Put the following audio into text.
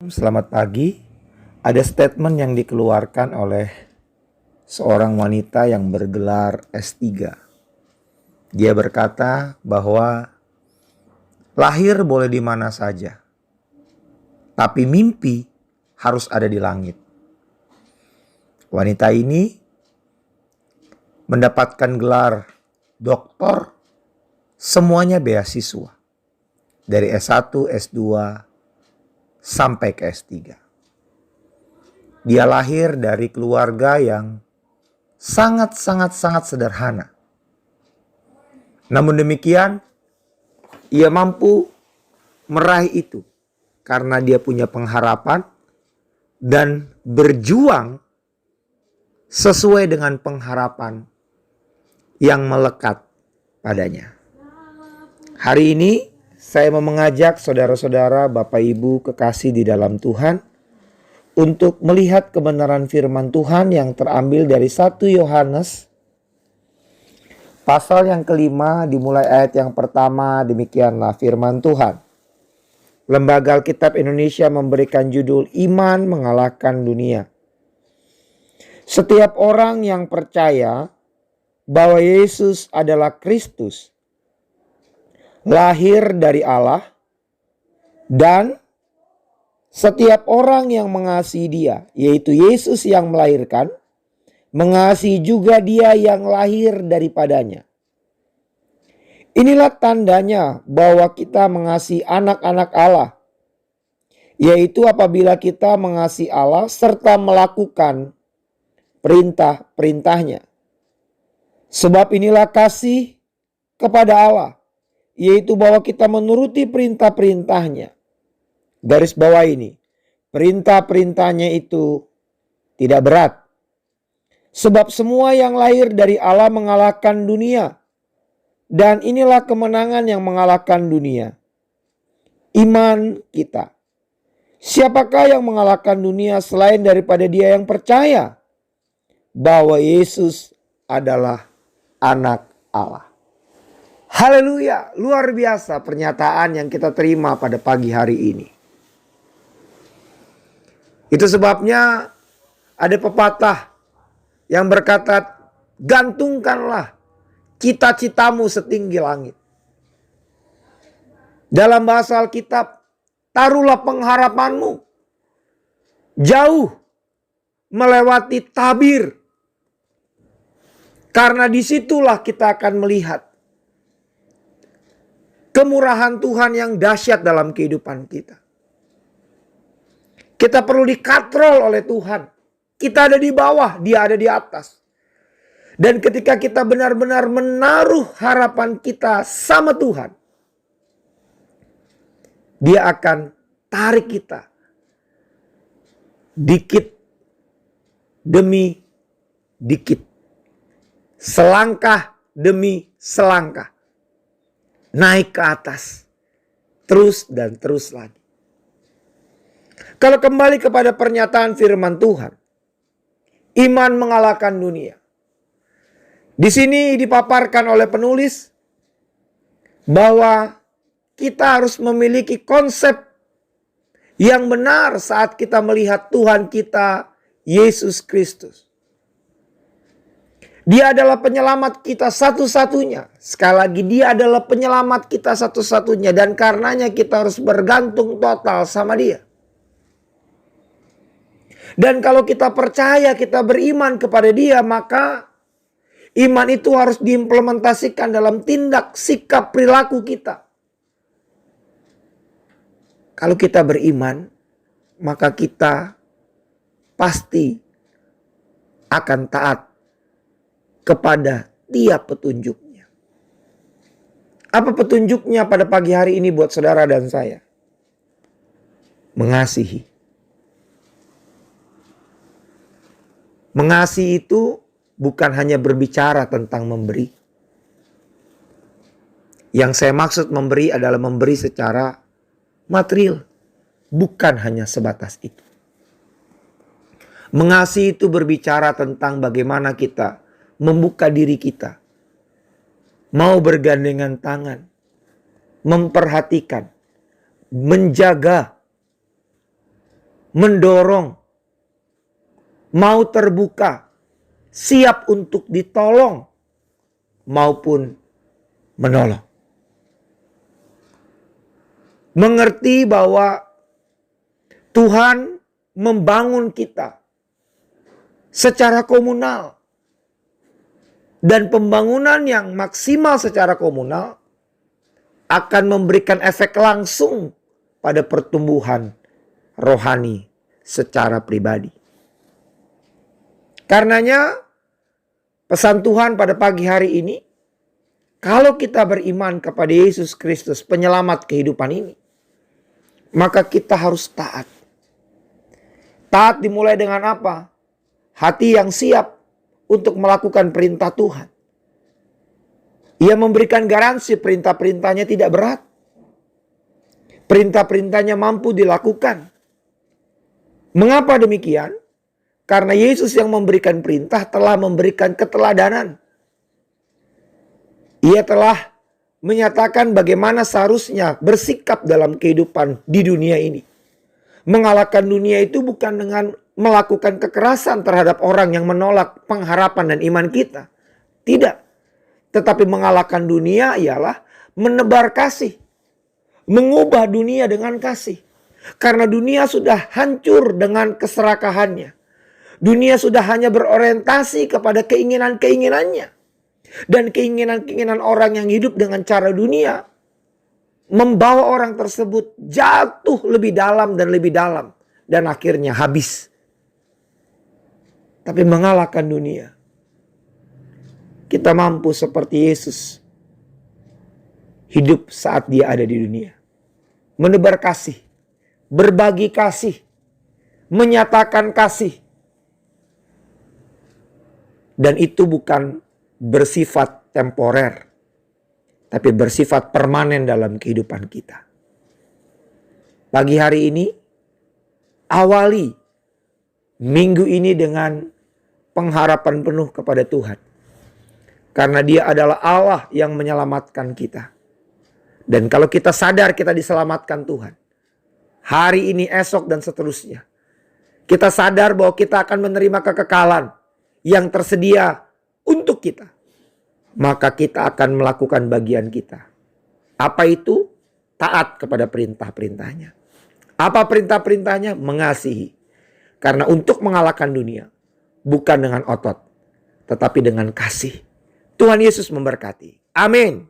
Selamat pagi. Ada statement yang dikeluarkan oleh seorang wanita yang bergelar S3. Dia berkata bahwa lahir boleh di mana saja, tapi mimpi harus ada di langit. Wanita ini mendapatkan gelar doktor, semuanya beasiswa. Dari S1, S2, sampai ke S3. Dia lahir dari keluarga yang sangat sederhana. Namun demikian, ia mampu meraih itu karena dia punya pengharapan dan berjuang sesuai dengan pengharapan yang melekat padanya. Hari ini saya mau mengajak saudara-saudara, Bapak Ibu kekasih di dalam Tuhan untuk melihat kebenaran firman Tuhan yang terambil dari 1 Yohanes pasal yang kelima dimulai ayat yang pertama. Demikianlah firman Tuhan. Lembaga Alkitab Indonesia memberikan judul Iman Mengalahkan Dunia. Setiap orang yang percaya bahwa Yesus adalah Kristus, lahir dari Allah, dan setiap orang yang mengasihi Dia, yaitu Yesus yang melahirkan, mengasihi juga Dia yang lahir daripadanya. Inilah tandanya bahwa kita mengasihi anak-anak Allah, yaitu apabila kita mengasihi Allah serta melakukan perintah-perintahnya. Sebab inilah kasih kepada Allah, yaitu bahwa kita menuruti perintah-perintahnya. Garis bawah ini, perintah-perintahnya itu tidak berat. Sebab semua yang lahir dari Allah mengalahkan dunia. Dan inilah kemenangan yang mengalahkan dunia. Iman kita. Siapakah yang mengalahkan dunia selain daripada dia yang percaya bahwa Yesus adalah anak Allah. Haleluya, luar biasa pernyataan yang kita terima pada pagi hari ini. Itu sebabnya ada pepatah yang berkata, gantungkanlah cita-citamu setinggi langit. Dalam bahasa Alkitab, taruhlah pengharapanmu jauh melewati tabir. Karena disitulah kita akan melihat kemurahan Tuhan yang dahsyat dalam kehidupan kita. Kita perlu dikatrol oleh Tuhan. Kita ada di bawah, Dia ada di atas. Dan ketika kita benar-benar menaruh harapan kita sama Tuhan, Dia akan tarik kita dikit demi dikit. Selangkah demi selangkah. Naik ke atas. Terus dan terus lagi. Kalau kembali kepada pernyataan firman Tuhan, iman mengalahkan dunia. Di sini dipaparkan oleh penulis bahwa kita harus memiliki konsep yang benar saat kita melihat Tuhan kita, Yesus Kristus. Dia adalah penyelamat kita satu-satunya. Sekali lagi, Dia adalah penyelamat kita satu-satunya. Dan karenanya kita harus bergantung total sama Dia. Dan kalau kita percaya, kita beriman kepada Dia, maka iman itu harus diimplementasikan dalam tindak, sikap, perilaku kita. Kalau kita beriman, maka kita pasti akan taat kepada tiap petunjuknya. Apa petunjuknya pada pagi hari ini buat saudara dan saya? Mengasihi. Mengasihi itu bukan hanya berbicara tentang memberi. Yang saya maksud memberi adalah memberi secara material. Bukan hanya sebatas itu. Mengasihi itu berbicara tentang bagaimana kita membuka diri kita. Mau bergandengan tangan. Memperhatikan. Menjaga. mendorong, mau terbuka, siap untuk ditolong maupun menolong. Mengerti bahwa Tuhan membangun kita secara komunal. Dan pembangunan yang maksimal secara komunal akan memberikan efek langsung pada pertumbuhan rohani secara pribadi. Karenanya pesan Tuhan pada pagi hari ini, kalau kita beriman kepada Yesus Kristus penyelamat kehidupan ini, maka kita harus taat. Taat dimulai dengan apa? Hati yang siap untuk melakukan perintah Tuhan. Ia memberikan garansi perintah-perintahnya tidak berat. Perintah-perintahnya mampu dilakukan. Mengapa demikian? Karena Yesus yang memberikan perintah telah memberikan keteladanan. Ia telah menyatakan bagaimana seharusnya bersikap dalam kehidupan di dunia ini. Mengalahkan dunia itu bukan dengan melakukan kekerasan terhadap orang yang menolak pengharapan dan iman kita. Tidak. Tetapi mengalahkan dunia ialah menebar kasih. Mengubah dunia dengan kasih. Karena dunia sudah hancur dengan keserakahannya. Dunia sudah hanya berorientasi kepada keinginan-keinginannya. Dan keinginan-keinginan orang yang hidup dengan cara dunia membawa orang tersebut jatuh lebih dalam dan lebih dalam. Dan akhirnya habis. Tapi mengalahkan dunia, kita mampu seperti Yesus hidup saat dia ada di dunia. Menebar kasih, berbagi kasih, menyatakan kasih. Dan itu bukan bersifat temporer, tapi bersifat permanen dalam kehidupan kita. Pagi hari ini, awali minggu ini dengan pengharapan penuh kepada Tuhan. Karena dia adalah Allah yang menyelamatkan kita. Dan kalau kita sadar kita diselamatkan Tuhan, hari ini, esok, dan seterusnya, kita sadar bahwa kita akan menerima kekekalan yang tersedia untuk kita, maka kita akan melakukan bagian kita. Apa itu? Taat kepada perintah-perintahnya. Apa perintah-perintahnya? Mengasihi. Karena untuk mengalahkan dunia, bukan dengan otot, tetapi dengan kasih. Tuhan Yesus memberkati. Amin.